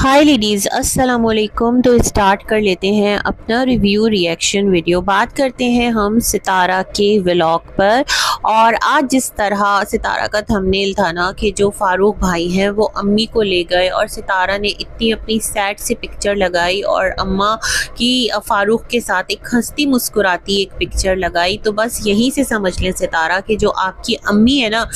हाय ladies, अस्सलाम वालेकुम। तो स्टार्ट कर लेते हैं अपना रिव्यू रिएक्शन वीडियो। बात करते हैं हम सितारा के व्लॉग पर। और आज जिस तरह सितारा का थंबनेल था ना कि जो फारूक भाई हैं वो अम्मी को ले गए और सितारा ने इतनी अपनी सैड सी पिक्चर लगाई और अम्मा की फारूक के साथ एक हंसती मुस्कुराती एक पिक्चर लगाई, तो बस यहीं से समझ लें सितारा कि जो आपकी अम्मी है ना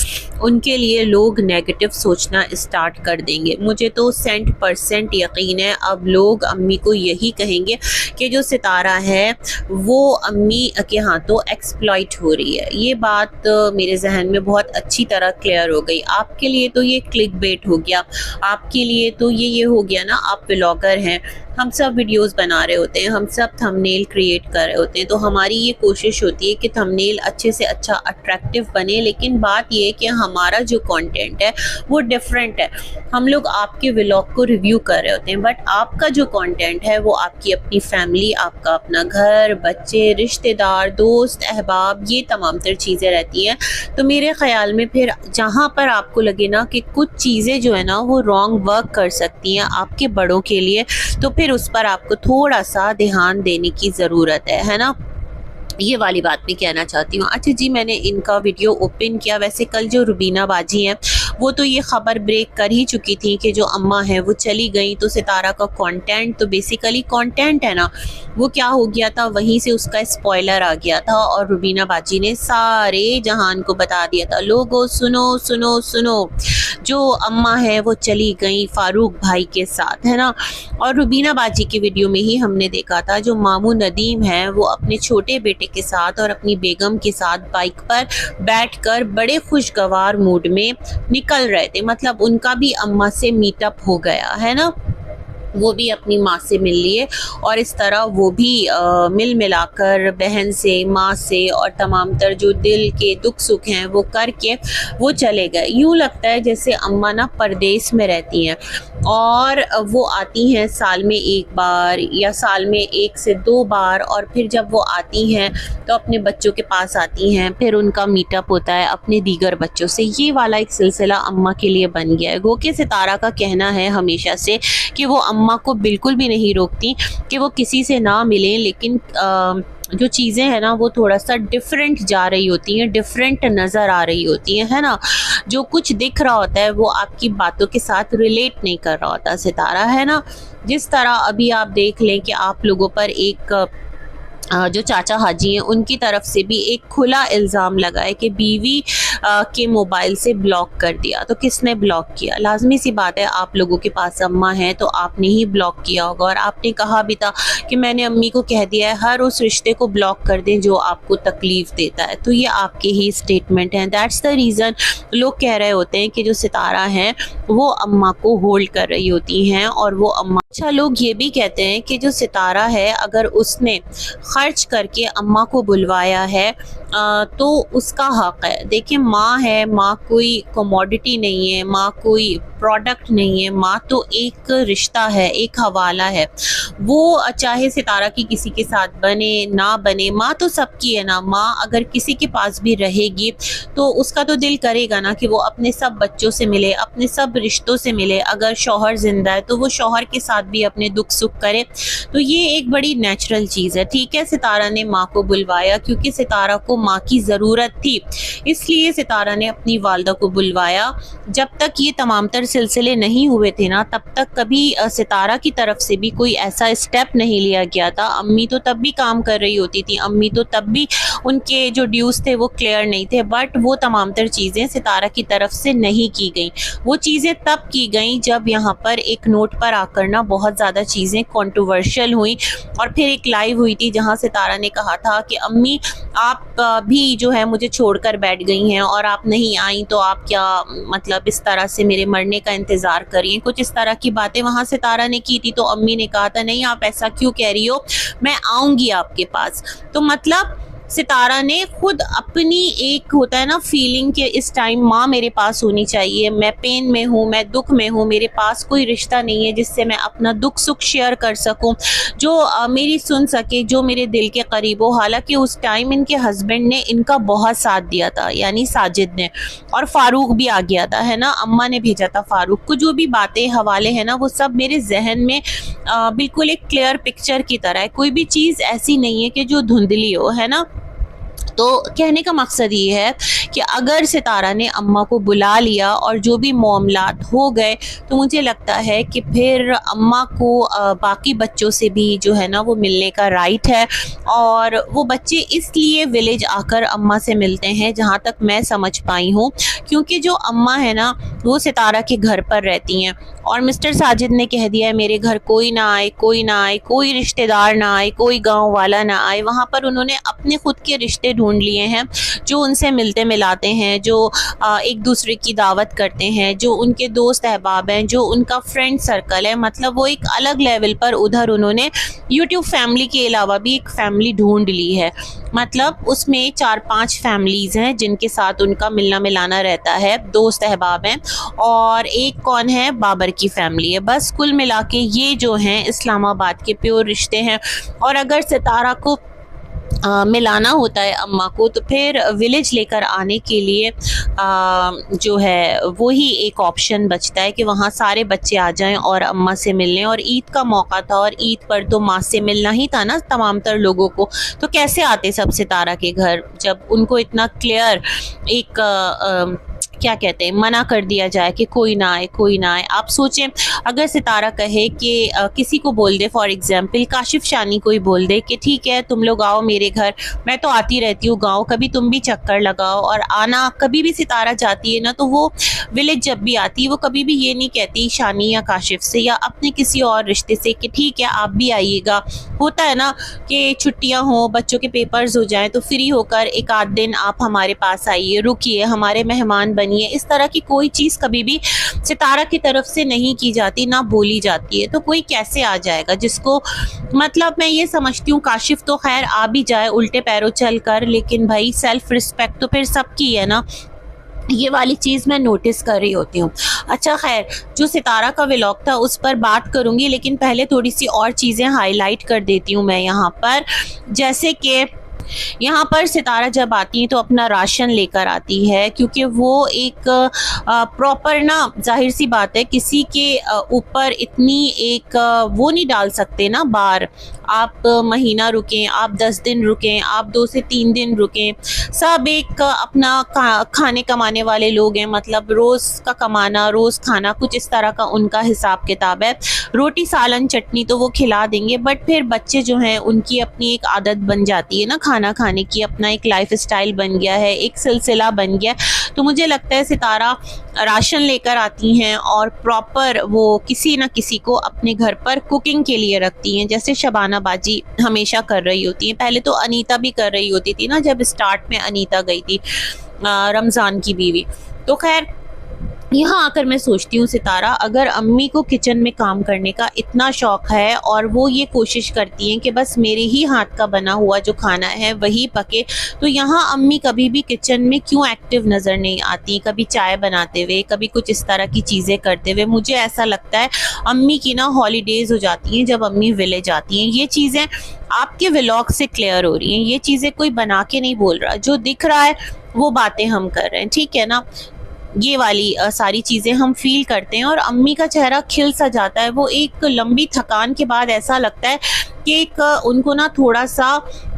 उनके लिए लोग नेगेटिव सोचना स्टार्ट कर देंगे। मुझे तो 100% यकीन है अब लोग अम्मी को यही कहेंगे कि जो सितारा है वो अम्मी के हाथों एक्सप्लॉइट हो रही है। ये बात मेरे जहन में बहुत अच्छी तरह क्लियर हो गई। आपके लिए तो ये क्लिक बेट हो गया, आपके लिए तो ये हो गया ना, आप व्लॉगर हैं, हम सब वीडियोस बना रहे होते हैं, हम सब थंबनेल क्रिएट कर रहे होते हैं, तो हमारी ये कोशिश होती है कि थंबनेल अच्छे से अच्छा अट्रैक्टिव बने। लेकिन बात ये है कि हमारा जो कंटेंट है वो डिफरेंट है। हम लोग आपके व्लॉग को रिव्यू कर रहे होते हैं, बट आपका जो कंटेंट है वो आपकी अपनी फैमिली, आपका अपना घर, बच्चे, रिश्तेदार, दोस्त, अहबाब, ये तमाम तर चीज़ें रहती हैं। तो मेरे ख्याल में फिर जहाँ पर आपको लगे ना कि कुछ चीज़ें जो है ना वो रॉन्ग वर्क कर सकती हैं आपके बड़ों के लिए, तो फिर उस पर आपको थोड़ा सा ध्यान देने की ज़रूरत है ना। ये वाली बात मैं कहना चाहती हूँ। अच्छा जी, मैंने इनका वीडियो ओपन किया। वैसे कल जो रुबीना बाजी हैं वो तो ये खबर ब्रेक कर ही चुकी थी कि जो अम्मा है वो चली गई, तो सितारा का कंटेंट तो बेसिकली कंटेंट है ना वो क्या हो गया था, वहीं से उसका स्पॉइलर आ गया था और रुबीना बाजी ने सारे जहान को बता दिया था, लोगों सुनो सुनो सुनो, जो अम्मा है वो चली गई फारूक भाई के साथ, है ना। और रुबीना बाजी की वीडियो में ही हमने देखा था जो मामू नदीम है वो अपने छोटे बेटे के साथ और अपनी बेगम के साथ बाइक पर बैठकर बड़े खुशगवार मूड में निकल रहे थे। मतलब उनका भी अम्मा से मीटअप हो गया है ना, वो भी अपनी माँ से मिल लिए और इस तरह वो भी मिल मिलाकर बहन से, माँ से और तमाम तर जो दिल के दुख सुख हैं वो करके वो चले गए। यूँ लगता है जैसे अम्मा ना परदेश में रहती हैं और वो आती हैं साल में एक बार या साल में 1 से 2 बार, और फिर जब वो आती हैं तो अपने बच्चों के पास आती हैं, फिर उनका मीटअप होता है अपने दीगर बच्चों से। ये वाला एक सिलसिला अम्मा के लिए बन गया है। गो के सितारा का कहना है हमेशा से कि वो अम्मा को बिल्कुल भी नहीं रोकती कि वो किसी से ना मिलें, लेकिन जो चीज़ें हैं ना वो थोड़ा सा डिफरेंट जा रही होती हैं, डिफरेंट नज़र आ रही होती हैं, है ना। जो कुछ दिख रहा होता है वो आपकी बातों के साथ रिलेट नहीं कर रहा होता सितारा, है ना। जिस तरह अभी आप देख लें कि आप लोगों पर एक जो चाचा हाजी हैं उनकी तरफ से भी एक खुला इल्ज़ाम लगा है कि बीवी के मोबाइल से ब्लॉक कर दिया। तो किसने ब्लॉक किया? लाजमी सी बात है आप लोगों के पास अम्मा है तो आपने ही ब्लॉक किया होगा। और आपने कहा भी था कि मैंने अम्मी को कह दिया है हर उस रिश्ते को ब्लॉक कर दें जो आपको तकलीफ़ देता है। तो ये आपके ही स्टेटमेंट हैं। दैट्स द रीज़न लोग कह रहे होते हैं कि जो सितारा हैं वो अम्मा को होल्ड कर रही होती हैं और वो अम्मा। अच्छा, लोग ये भी कहते हैं कि जो सितारा है अगर उसने खर्च करके अम्मा को बुलवाया है तो उसका हक है। देखिए, माँ है, माँ कोई कमोडिटी नहीं है, माँ कोई प्रोडक्ट नहीं है, माँ तो एक रिश्ता है, एक हवाला है। वो चाहे सितारा की किसी के साथ बने ना बने, माँ तो सबकी है ना। माँ अगर किसी के पास भी रहेगी तो उसका तो दिल करेगा ना कि वो अपने सब बच्चों से मिले, अपने सब रिश्तों से मिले। अगर शौहर जिंदा है तो वो शौहर के साथ भी अपने दुख सुख करे। तो ये एक बड़ी नेचुरल चीज़ है। ठीक है, सितारा ने माँ को बुलवाया क्योंकि सितारा को माँ की ज़रूरत थी, इसलिए सितारा ने अपनी वालदा को बुलवाया। जब तक ये तमाम तर सिलसिले नहीं हुए थे ना तब तक कभी सितारा की तरफ से भी कोई ऐसा स्टेप नहीं लिया गया था। अम्मी तो तब भी काम कर रही होती थी, अम्मी तो तब भी उनके जो ड्यूज़ थे वो क्लियर नहीं थे, बट वो तमाम तर चीज़ें सितारा की तरफ से नहीं की गई। वो चीज़ें तब की गई जब यहाँ पर एक नोट पर आकर ना बहुत ज़्यादा चीज़ें कंट्रोवर्शियल हुई और फिर एक लाइव हुई थी जहाँ सितारा ने कहा था कि अम्मी आप भी जो है मुझे छोड़कर बैठ गई हैं और आप नहीं आई तो आप क्या मतलब इस तरह से मेरे मरने का इंतज़ार करिए। कुछ इस तरह की बातें वहाँ सितारा ने की थी। तो अम्मी ने कहा था नहीं आप ऐसा क्यों कह रही हो, मैं आऊँगी आपके पास। तो मतलब सितारा ने खुद अपनी एक होता है ना फीलिंग कि इस टाइम माँ मेरे पास होनी चाहिए, मैं पेन में हूँ, मैं दुख में हूँ, मेरे पास कोई रिश्ता नहीं है जिससे मैं अपना दुख सुख शेयर कर सकूँ, जो मेरी सुन सके, जो मेरे दिल के करीब हो। हालांकि उस टाइम इनके हस्बैंड ने इनका बहुत साथ दिया था, यानी साजिद ने, और फारूक भी आ गया था, है ना, अम्मा ने भेजा था फारूक को। जो भी बातें हवाले हैं ना वो सब मेरे जहन में बिल्कुल एक क्लियर पिक्चर की तरह है, कोई भी चीज़ ऐसी नहीं है कि जो धुंधली हो, है ना। तो कहने का मकसद ये है कि अगर सितारा ने अम्मा को बुला लिया और जो भी मामलात हो गए, तो मुझे लगता है कि फिर अम्मा को बाकी बच्चों से भी जो है ना वो मिलने का राइट है। और वो बच्चे इसलिए विलेज आकर अम्मा से मिलते हैं, जहाँ तक मैं समझ पाई हूँ, क्योंकि जो अम्मा है ना वो सितारा के घर पर रहती हैं, और मिस्टर साजिद ने कह दिया है मेरे घर कोई ना आए, कोई ना आए, कोई रिश्तेदार ना आए, कोई गांव वाला ना आए। वहाँ पर उन्होंने अपने खुद के रिश्ते ढूंढ लिए हैं, जो उनसे मिलते मिलाते हैं, जो एक दूसरे की दावत करते हैं, जो उनके दोस्त अहबाब हैं, जो उनका फ्रेंड सर्कल है। मतलब वो एक अलग लेवल पर उधर उन्होंने यूट्यूब फैमिली के अलावा भी एक फैमिली ढूंढ ली है। मतलब उसमें 4-5 फैमिलीज़ हैं जिनके साथ उनका मिलना मिलाना रहता है, दोस्त अहबाब हैं, और एक कौन है, बाबर की फैमिली है। बस कुल मिला के ये जो हैं इस्लामाबाद के प्योर रिश्ते हैं। और अगर सितारा को मिलाना होता है अम्मा को, तो फिर विलेज लेकर आने के लिए जो है वही एक ऑप्शन बचता है कि वहाँ सारे बच्चे आ जाएं और अम्मा से मिलने। और ईद का मौका था, और ईद पर तो माँ से मिलना ही था ना तमाम तर लोगों को। तो कैसे आते सब सितारा के घर, जब उनको इतना क्लियर एक क्या कहते हैं मना कर दिया जाए कि कोई ना आए, कोई ना आए। आप सोचें अगर सितारा कहे कि किसी को बोल दे, फॉर एग्जांपल काशिफ शानी को ही बोल दे कि ठीक है तुम लोग आओ मेरे घर, मैं तो आती रहती हूँ गांव, कभी तुम भी चक्कर लगाओ। और आना कभी भी सितारा जाती है ना, तो वो विलेज जब भी आती है वो कभी भी ये नहीं कहती शानी या काशिफ से या अपने किसी और रिश्ते से कि ठीक है आप भी आइएगा। होता है ना कि छुट्टियाँ हों, बच्चों के पेपर्स हो जाएं, तो फ्री होकर एक आध दिन आप हमारे पास आइए, रुकिए, हमारे मेहमान बनिए। इस तरह की कोई चीज़ कभी भी सितारा की तरफ से नहीं की जाती, ना बोली जाती है। तो कोई कैसे आ जाएगा जिसको, मतलब मैं ये समझती हूँ काशिफ तो खैर आ भी जाए उल्टे पैरों चल कर, लेकिन भाई सेल्फ रिस्पेक्ट तो फिर सबकी है ना, ये वाली चीज़ मैं नोटिस कर रही होती हूँ। अच्छा खैर, जो सितारा का व्लॉग था उस पर बात करूँगी, लेकिन पहले थोड़ी सी और चीज़ें हाईलाइट कर देती हूँ मैं यहाँ पर। जैसे कि यहाँ पर सितारा जब आती है तो अपना राशन लेकर आती है, क्योंकि वो एक प्रॉपर ना, जाहिर सी बात है किसी के ऊपर इतनी एक वो नहीं डाल सकते ना बार, आप महीना रुकें, आप 10 दिन रुकें, आप 2 से 3 दिन रुकें। सब एक अपना खाने कमाने वाले लोग हैं, मतलब रोज़ का कमाना, रोज़ खाना, कुछ इस तरह का उनका हिसाब किताब है। रोटी सालन चटनी तो वो खिला देंगे, बट फिर बच्चे जो हैं उनकी अपनी एक आदत बन जाती है ना खाना खाने की, अपना एक लाइफ स्टाइल बन गया है, एक सिलसिला बन गया। तो मुझे लगता है सितारा राशन लेकर आती हैं और प्रॉपर वो किसी न किसी को अपने घर पर कुकिंग के लिए रखती हैं, जैसे शबाना बाजी हमेशा कर रही होती हैं। पहले तो अनीता भी कर रही होती थी ना, जब स्टार्ट में अनीता गई थी, रमज़ान की बीवी। तो खैर यहाँ आकर मैं सोचती हूँ सितारा, अगर अम्मी को किचन में काम करने का इतना शौक़ है और वो ये कोशिश करती हैं कि बस मेरे ही हाथ का बना हुआ जो खाना है वही पके, तो यहाँ अम्मी कभी भी किचन में क्यों एक्टिव नज़र नहीं आती, कभी चाय बनाते हुए, कभी कुछ इस तरह की चीज़ें करते हुए। मुझे ऐसा लगता है अम्मी की ना हॉलीडेज़ हो जाती हैं जब अम्मी विलेज आती हैं। ये चीज़ें आपके व्लॉग से क्लियर हो रही हैं, ये चीज़ें कोई बना के नहीं बोल रहा, जो दिख रहा है वो बातें हम कर रहे हैं, ठीक है ना। ये वाली सारी चीज़ें हम फील करते हैं और अम्मी का चेहरा खिल सा जाता है। वो एक लंबी थकान के बाद ऐसा लगता है कि एक उनको ना थोड़ा सा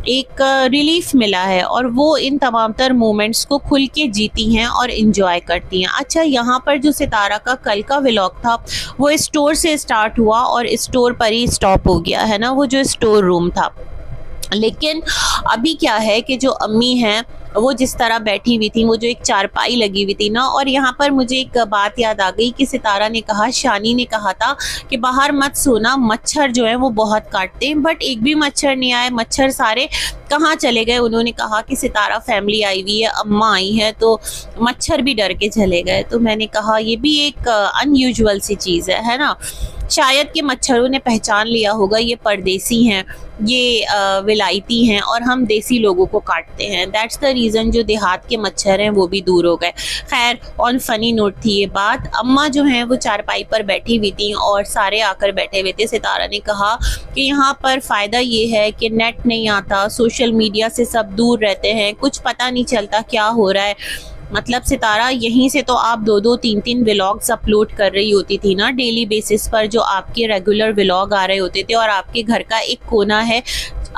एक रिलीफ मिला है और वो इन तमाम तर मोमेंट्स को खुल के जीती हैं और इन्जॉय करती हैं। अच्छा, यहाँ पर जो सितारा का कल का व्लॉग था वो स्टोर से स्टार्ट हुआ और स्टोर पर ही स्टॉप हो गया है ना, वो जो स्टोर रूम था। लेकिन अभी क्या है कि जो अम्मी हैं वो जिस तरह बैठी हुई थी, वो जो एक चारपाई लगी हुई थी ना, और यहाँ पर मुझे एक बात याद आ गई कि सितारा ने कहा, शानी ने कहा था कि बाहर मत सोना, मच्छर जो है वो बहुत काटते हैं, बट एक भी मच्छर नहीं आए। मच्छर सारे कहाँ चले गए? उन्होंने कहा कि सितारा फैमिली आई हुई है, अम्मा आई है, तो मच्छर भी डर के चले गए। तो मैंने कहा ये भी एक अनयूजुअल सी चीज़ है ना। शायद कि मच्छरों ने पहचान लिया होगा ये परदेसी हैं, ये विलायती हैं और हम देसी लोगों को काटते हैं। दैट्स द रीज़न जो देहात के मच्छर हैं वो भी दूर हो गए। खैर, ऑन फनी नोट थी ये बात। अम्मा जो हैं वो चारपाई पर बैठी हुई थी और सारे आकर बैठे हुए थे। सितारा ने कहा कि यहाँ पर फ़ायदा ये है कि नेट नहीं आता, सोशल मीडिया से सब दूर रहते हैं, कुछ पता नहीं चलता क्या हो रहा है। मतलब सितारा, यहीं से तो आप 2-2 3-3 व्लॉग्स अपलोड कर रही होती थी ना डेली बेसिस पर, जो आपके रेगुलर व्लॉग आ रहे होते थे। और आपके घर का एक कोना है,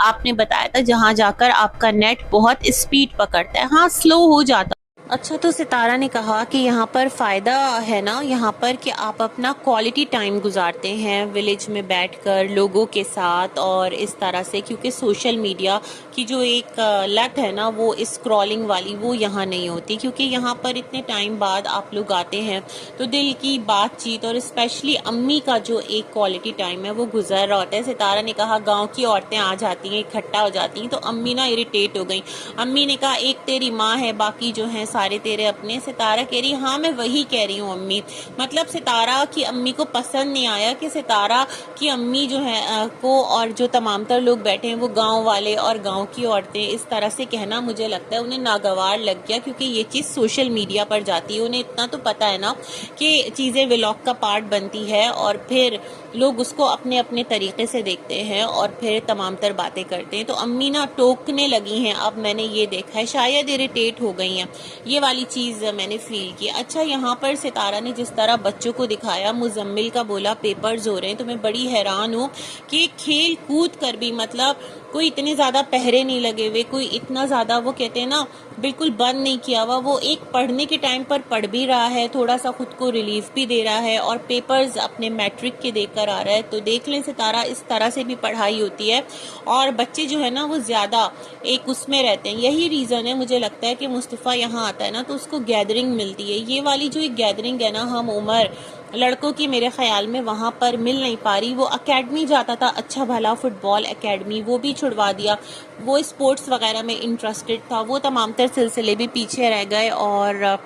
आपने बताया था, जहाँ जाकर आपका नेट बहुत स्पीड पकड़ता है। हाँ, स्लो हो जाता। अच्छा, तो सितारा ने कहा कि यहाँ पर फ़ायदा है ना, यहाँ पर कि आप अपना क्वालिटी टाइम गुजारते हैं विलेज में बैठकर लोगों के साथ और इस तरह से, क्योंकि सोशल मीडिया की जो एक लत है ना वो स्क्रॉलिंग वाली, वो यहाँ नहीं होती। क्योंकि यहाँ पर इतने टाइम बाद आप लोग आते हैं तो दिल की बातचीत और स्पेशली अम्मी का जो एक क्वालिटी टाइम है वो गुजर रहा होता है। सितारा ने कहा गाँव की औरतें आ जाती हैं, इकट्ठा हो जाती हैं, तो अम्मी ना इरिटेट हो गई। अम्मी ने कहा एक तेरी माँ है, बाकी जो है सारे तेरे अपने। सितारा कह रही हाँ मैं वही कह रही हूँ अम्मी। मतलब सितारा की अम्मी को पसंद नहीं आया कि सितारा की अम्मी जो है को और जो तमाम तर लोग बैठे हैं वो गांव वाले और गांव की औरतें, इस तरह से कहना मुझे लगता है उन्हें नागवार लग गया। क्योंकि ये चीज़ सोशल मीडिया पर जाती है, उन्हें इतना तो पता है ना कि चीज़ें व्लॉग का पार्ट बनती है और फिर लोग उसको अपने अपने तरीके से देखते हैं और फिर तमाम तर बातें करते हैं। तो अम्मी ना टोकने लगी हैं, अब मैंने ये देखा है, शायद इरिटेट हो गई हैं, ये वाली चीज़ मैंने फील की। अच्छा, यहाँ पर सितारा ने जिस तरह बच्चों को दिखाया, मुजम्मिल का बोला पेपर्स हो रहे हैं, तो मैं बड़ी हैरान हूँ कि खेल कूद कर भी, मतलब कोई इतने ज़्यादा पहरे नहीं लगे हुए, कोई इतना ज़्यादा वो कहते हैं ना बिल्कुल बंद नहीं किया हुआ, वो एक पढ़ने के टाइम पर पढ़ भी रहा है, थोड़ा सा खुद को रिलीफ भी दे रहा है और पेपर्स अपने मैट्रिक के देकर आ रहा है। तो देख लें सितारा, इस तरह से भी पढ़ाई होती है और बच्चे जो है ना वो ज़्यादा एक उसमें रहते हैं। यही रीज़न है मुझे लगता है कि मुस्तफ़ा यहाँ आता है ना तो उसको गैदरिंग मिलती है। ये वाली जो एक गैदरिंग है ना, हम उम्र लड़कों की मेरे ख्याल में वहाँ पर मिल नहीं पा रही। वो एकेडमी जाता था, अच्छा भला फुटबॉल एकेडमी, वो भी छुड़वा दिया। वो स्पोर्ट्स वगैरह में इंटरेस्टेड था, वो तमाम तर सिलसिले भी पीछे रह गए और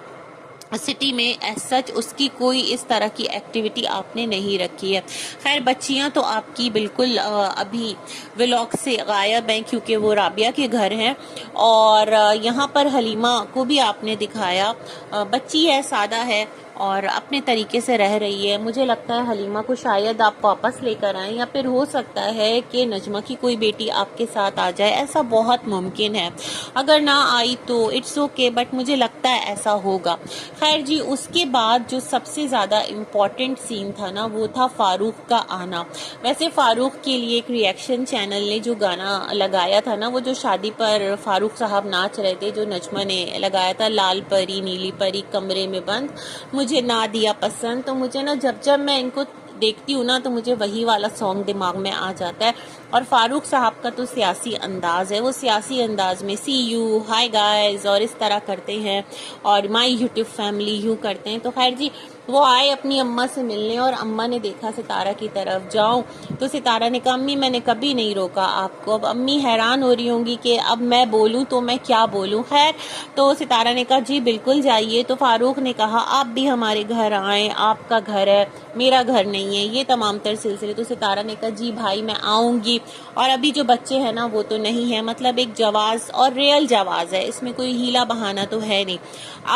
सिटी में एज सच उसकी कोई इस तरह की एक्टिविटी आपने नहीं रखी है। खैर, बच्चियां तो आपकी बिल्कुल अभी व्लॉग से गायब हैं क्योंकि वो राबिया के घर हैं। और यहाँ पर हलीमा को भी आपने दिखाया, बच्ची है, सादा है और अपने तरीके से रह रही है। मुझे लगता है हलीमा को शायद आप वापस लेकर आएँ या फिर हो सकता है कि नजमा की कोई बेटी आपके साथ आ जाए, ऐसा बहुत मुमकिन है। अगर ना आई तो इट्स ओके, बट मुझे लगता है ऐसा होगा। खैर जी, उसके बाद जो सबसे ज़्यादा इम्पॉर्टेंट सीन था ना वो था फ़ारूक का आना। वैसे फ़ारूक के लिए एक रिएक्शन चैनल ने जो गाना लगाया था ना, वो जो शादी पर फ़ारूक साहब नाच रहे थे, जो नजमा ने लगाया था, लाल परी नीली परी कमरे में बंद, मुझे ना दिया पसंद। तो मुझे ना जब जब मैं इनको देखती हूँ ना तो मुझे वही वाला सॉन्ग दिमाग में आ जाता है। और फारूक साहब का तो सियासी अंदाज़ है, वो सियासी अंदाज में सी यू, हाय गाइस और इस तरह करते हैं और माय यूट्यूब फैमिली यूँ करते हैं। तो खैर जी, वो आए अपनी अम्मा से मिलने और अम्मा ने देखा सितारा की तरफ जाऊं तो सितारा ने कहा अम्मी मैंने कभी नहीं रोका आपको। अब अम्मी हैरान हो रही होंगी कि अब मैं बोलूं तो मैं क्या बोलूं। खैर, तो सितारा ने कहा जी बिल्कुल जाइए। तो फारूक ने कहा आप भी हमारे घर आएँ, आपका घर है, मेरा घर नहीं है, ये तमाम तर सिलसिले। तो सितारा ने कहा जी भाई मैं आऊँगी। और अभी जो बच्चे हैं ना वो तो नहीं है, मतलब एक जवाज़ और रियल जवाज़ है, इसमें कोई हीला बहाना तो है नहीं।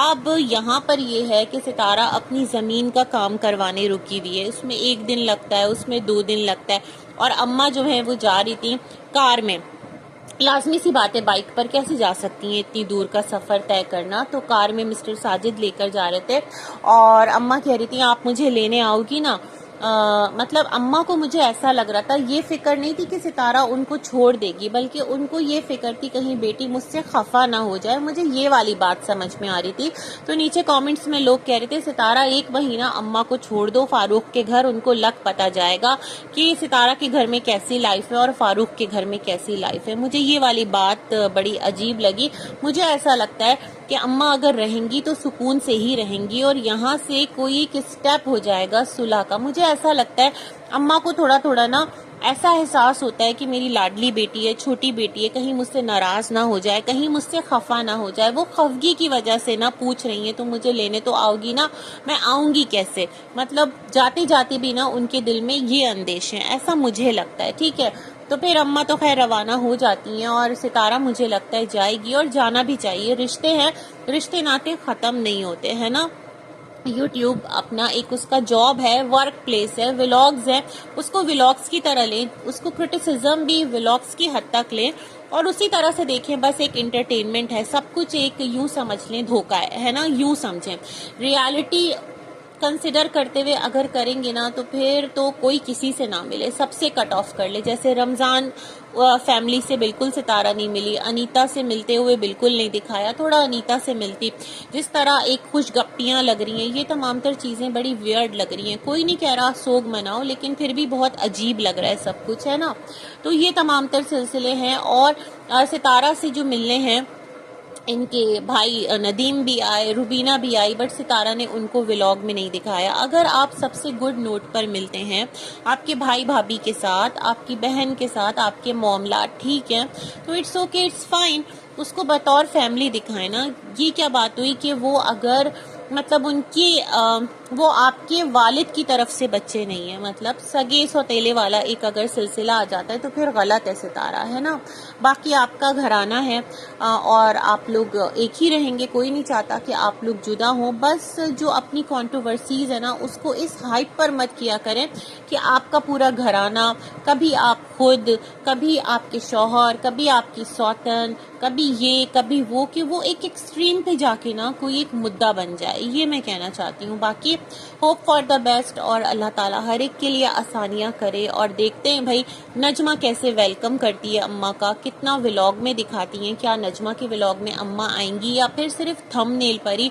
अब यहाँ पर ये है कि सितारा अपनी ज़मीन का काम करवाने रुकी हुई है, उसमें 1 दिन लगता है, उसमें 2 दिन लगता है। और अम्मा जो है वो जा रही थी कार में, लाजमी सी बात है बाइक पर कैसे जा सकती हैं इतनी दूर का सफ़र तय करना। तो कार में मिस्टर साजिद लेकर जा रहे थे और अम्मा कह रही थी आप मुझे लेने आओगी ना। मतलब अम्मा को मुझे ऐसा लग रहा था, ये फिक्र नहीं थी कि सितारा उनको छोड़ देगी, बल्कि उनको ये फिक्र थी कहीं बेटी मुझसे खफा ना हो जाए। मुझे ये वाली बात समझ में आ रही थी। तो नीचे कमेंट्स में लोग कह रहे थे सितारा 1 महीना अम्मा को छोड़ दो फारूक के घर, उनको लग पता जाएगा कि सितारा के घर में कैसी लाइफ है और फारूक के घर में कैसी लाइफ है। मुझे ये वाली बात बड़ी अजीब लगी। मुझे ऐसा लगता है कि अम्मा अगर रहेंगी तो सुकून से ही रहेंगी और यहाँ से कोई एक स्टेप हो जाएगा सुलह का। मुझे ऐसा लगता है अम्मा को थोड़ा थोड़ा ना ऐसा एहसास होता है कि मेरी लाडली बेटी है, छोटी बेटी है, कहीं मुझसे नाराज ना हो जाए, कहीं मुझसे खफा ना हो जाए। वो खफगी की वजह से ना पूछ रही है तो मुझे लेने तो आओगी ना, मैं आऊंगी कैसे, मतलब जाते जाते भी ना उनके दिल में ये अंदेश है, ऐसा मुझे लगता है। ठीक है, तो फिर अम्मा तो खैर रवाना हो जाती हैं और सितारा मुझे लगता है जाएगी और जाना भी चाहिए। रिश्ते हैं, रिश्ते नाते खत्म नहीं होते हैं ना। यूट्यूब अपना एक उसका जॉब है, वर्क प्लेस है, व्लॉग्स है, उसको व्लॉग्स की तरह लें, उसको क्रिटिसिज्म भी व्लॉग्स की हद तक लें और उसी तरह से देखें। बस एक एंटरटेनमेंट है, सब कुछ एक यूं समझ लें धोखा है ना, यूं समझें। रियलिटी कंसिडर करते हुए अगर करेंगे ना तो फिर तो कोई किसी से ना मिले, सबसे कट ऑफ कर ले। जैसे रमजान फैमिली से बिल्कुल सितारा नहीं मिली, अनीता से मिलते हुए बिल्कुल नहीं दिखाया, थोड़ा अनीता से मिलती। जिस तरह एक खुश गप्पियां लग रही हैं, ये तमाम तर चीजें बड़ी वियर्ड लग रही हैं। कोई नहीं कह रहा सोग मनाओ, लेकिन फिर भी बहुत अजीब लग रहा है सब कुछ, है ना। तो ये तमाम तर सिलसिले हैं और सितारा से जो मिलने हैं, इनके भाई नदीम भी आए, रुबीना भी आई, बट सितारा ने उनको व्लॉग में नहीं दिखाया। अगर आप सबसे गुड नोट पर मिलते हैं, आपके भाई भाभी के साथ, आपकी बहन के साथ, आपके मामला ठीक है, तो इट्स ओके, इट्स फाइन, उसको बतौर फैमिली दिखाएं ना। ये क्या बात हुई कि वो अगर मतलब उनकी वो आपके वालिद की तरफ से बच्चे नहीं है, मतलब सगे सौतेले वाला एक अगर सिलसिला आ जाता है तो फिर गलत है सितारा, है ना। बाकी आपका घराना है और आप लोग एक ही रहेंगे, कोई नहीं चाहता कि आप लोग जुदा हों। बस जो अपनी कंट्रोवर्सीज है ना, उसको इस हाइप पर मत किया करें कि आपका पूरा घराना, कभी आप खुद, कभी आपके शौहर, कभी आपकी सौतन, कभी ये कभी वो, कि वो एक एक्सट्रीम पे जाके ना कोई एक मुद्दा बन जाए, ये मैं कहना चाहती हूँ। बाकी होप फॉर द बेस्ट और अल्लाह ताला हर एक के लिए आसानियाँ करे। और देखते हैं भाई नजमा कैसे वेलकम करती है अम्मा का, कितना व्लॉग में दिखाती हैं, क्या नजमा के व्लॉग में अम्मा आएंगी या फिर सिर्फ थंबनेल पर ही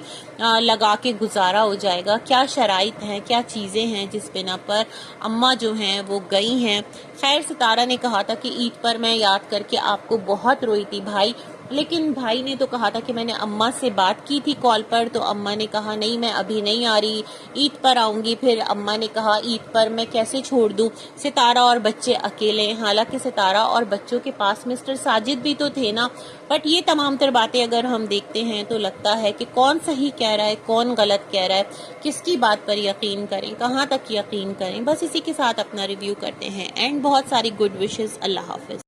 लगा के गुजारा हो जाएगा। क्या शराइत हैं, क्या चीज़ें हैं जिस बिना पर अम्मा जो हैं वो गई हैं। खैर सितारा ने कहा था कि ईद पर मैं याद करके आपको बहुत रोई थी भाई, लेकिन भाई ने तो कहा था कि मैंने अम्मा से बात की थी कॉल पर, तो अम्मा ने कहा नहीं मैं अभी नहीं आ रही, ईद पर आऊंगी। फिर अम्मा ने कहा ईद पर मैं कैसे छोड़ दूं सितारा और बच्चे अकेले। हालांकि सितारा और बच्चों के पास मिस्टर साजिद भी तो थे ना। बट ये तमाम तर बातें अगर हम देखते हैं तो लगता है कि कौन सही कह रहा है, कौन गलत कह रहा है, किसकी बात पर यकीन करें, कहाँ तक यकीन करें। बस इसी के साथ अपना रिव्यू करते हैं एंड बहुत सारी गुड विशेस। अल्लाह हाफिज।